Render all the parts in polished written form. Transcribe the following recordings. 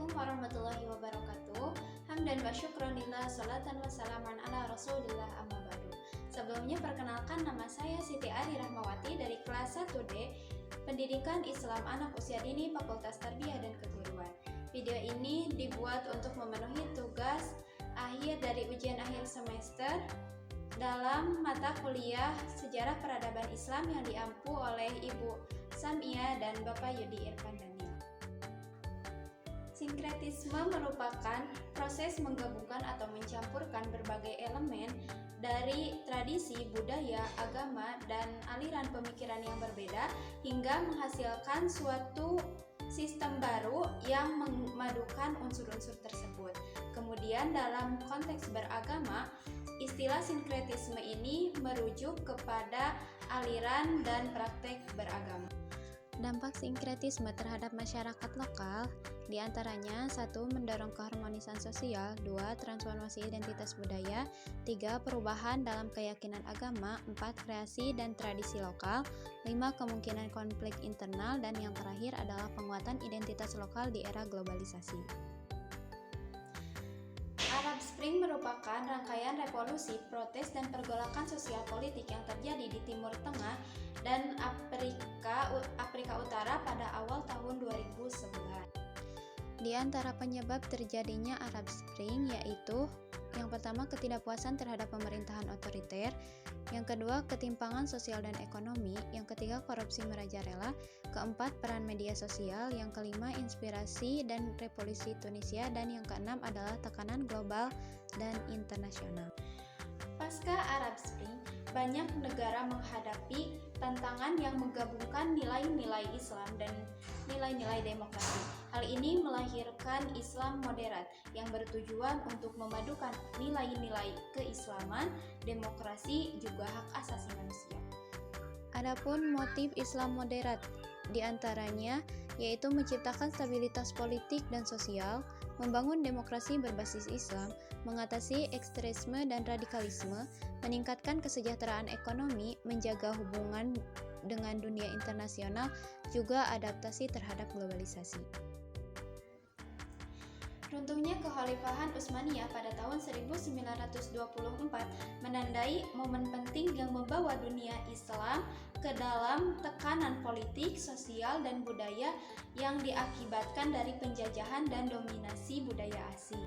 Assalamualaikum warahmatullahi wabarakatuh. Hamdan wa syukranillah, salatan wa salaman ala rasulillah, amma ba'du. Sebelumnya perkenalkan, nama saya Siti Ari Rahmawati dari kelas 1D Pendidikan Islam Anak Usia Dini Fakultas Tarbiyah dan Keguruan. Video ini dibuat untuk memenuhi tugas akhir dari ujian akhir semester dalam mata kuliah Sejarah Peradaban Islam yang diampu oleh Ibu Samia dan Bapak Yudi Irfan Daniel. Sinkretisme merupakan proses menggabungkan atau mencampurkan berbagai elemen dari tradisi, budaya, agama, dan aliran pemikiran yang berbeda hingga menghasilkan suatu sistem baru yang memadukan unsur-unsur tersebut. Kemudian dalam konteks beragama, istilah sinkretisme ini merujuk kepada aliran dan praktek beragama. Dampak sinkretisme terhadap masyarakat lokal diantaranya 1. Mendorong keharmonisan sosial, 2. Transformasi identitas budaya, 3. Perubahan dalam keyakinan agama, 4. Kreasi dan tradisi lokal, 5. Kemungkinan konflik internal, dan yang terakhir adalah penguatan identitas lokal di era globalisasi. Arab Spring merupakan rangkaian revolusi, protes, dan pergolakan sosial politik yang terjadi di Timur Tengah dan Afrika Utara pada awal tahun 2011. Di antara penyebab terjadinya Arab Spring yaitu yang pertama, ketidakpuasan terhadap pemerintahan otoriter, yang kedua, ketimpangan sosial dan ekonomi, yang ketiga, korupsi merajalela, keempat, peran media sosial, yang kelima, inspirasi dan revolusi Tunisia, dan yang keenam adalah tekanan global dan internasional. Pasca Arab Spring, banyak negara menghadapi tantangan yang menggabungkan nilai-nilai Islam dan nilai-nilai demokrasi. Hal ini melahirkan Islam moderat yang bertujuan untuk memadukan nilai-nilai keislaman, demokrasi, juga hak asasi manusia. Adapun motif Islam moderat diantaranya yaitu menciptakan stabilitas politik dan sosial, membangun demokrasi berbasis Islam, mengatasi ekstremisme dan radikalisme, meningkatkan kesejahteraan ekonomi, menjaga hubungan dengan dunia internasional, juga adaptasi terhadap globalisasi. Runtuhnya Kekhalifahan Utsmaniyah pada tahun 1924 menandai momen penting yang membawa dunia Islam ke dalam tekanan politik, sosial, dan budaya yang diakibatkan dari penjajahan dan dominasi budaya asing.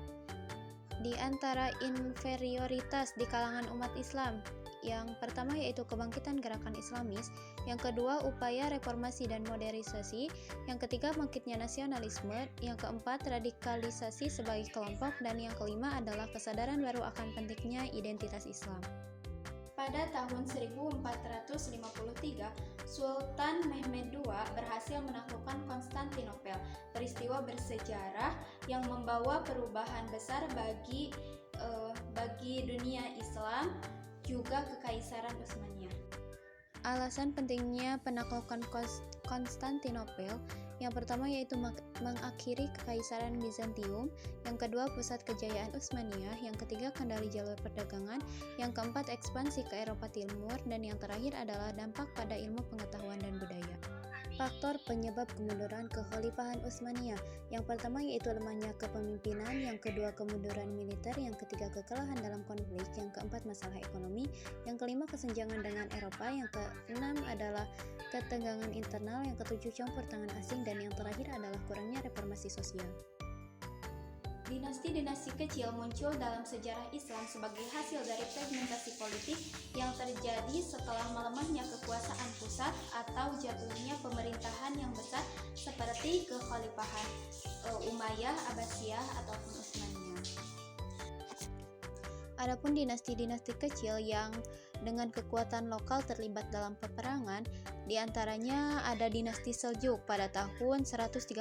Di antara inferioritas di kalangan umat Islam, yang pertama yaitu kebangkitan gerakan Islamis, yang kedua upaya reformasi dan modernisasi, yang ketiga bangkitnya nasionalisme, yang keempat radikalisasi sebagai kelompok, dan yang kelima adalah kesadaran baru akan pentingnya identitas Islam. Pada tahun 1453, Sultan Mehmed II berhasil menaklukkan Konstantinopel, peristiwa bersejarah yang membawa perubahan besar bagi dunia Islam, juga Kekaisaran Utsmaniyah. Alasan pentingnya penaklukan Konstantinopel yang pertama yaitu mengakhiri Kekaisaran Bizantium, yang kedua pusat kejayaan Utsmaniyah, yang ketiga kendali jalur perdagangan, yang keempat ekspansi ke Eropa Timur, dan yang terakhir adalah dampak pada ilmu pengetahuan dan budaya. Faktor penyebab kemunduran Kekhalifahan Utsmaniyah, yang pertama yaitu lemahnya kepemimpinan, yang kedua kemunduran militer, yang ketiga kekalahan dalam konflik, yang keempat masalah ekonomi, yang kelima kesenjangan dengan Eropa, yang keenam adalah ketegangan internal, yang ketujuh campur tangan asing, dan yang terakhir adalah kurangnya reformasi sosial. Dinasti-dinasti kecil muncul dalam sejarah Islam sebagai hasil dari fragmentasi politik yang terjadi setelah melemahnya kekuasaan pusat atau jatuhnya pemerintahan yang besar seperti Kekhalifahan Umayyah, Abbasiyah, ataupun Utsmaniyah. Adapun dinasti-dinasti kecil yang dengan kekuatan lokal terlibat dalam peperangan, diantaranya ada dinasti Seljuk pada tahun 137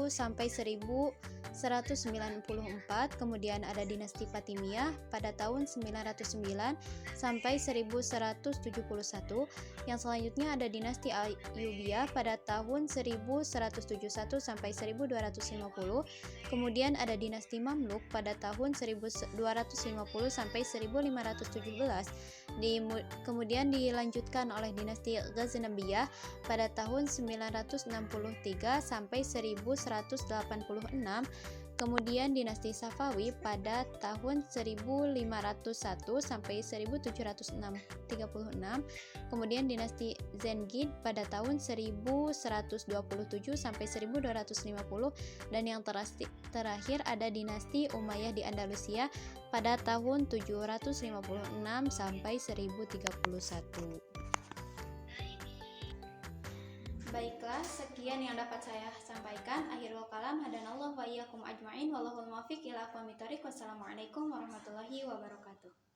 sampai 1194, kemudian ada dinasti Fatimiyah pada tahun 909 sampai 1171, yang selanjutnya ada dinasti Ayyubiyah pada tahun 1171 sampai 1250, kemudian ada dinasti Mamluk pada tahun 1250 sampai 1517, Kemudian dilanjutkan oleh dinasti Ghaznabiyah pada tahun 963 sampai 1186. Kemudian dinasti Safawi pada tahun 1501 sampai 1736. Kemudian dinasti Zengid pada tahun 1127 sampai 1250, dan yang terakhir ada dinasti Umayyah di Andalusia pada tahun 756 sampai 1031. Baiklah, sekian yang dapat saya sampaikan. Akhirul kalam, hadanallahu wa iyyakum ajmain, wallahul muwaffiq ila aqwamit thoriq. Wassalamualaikum warahmatullahi wabarakatuh.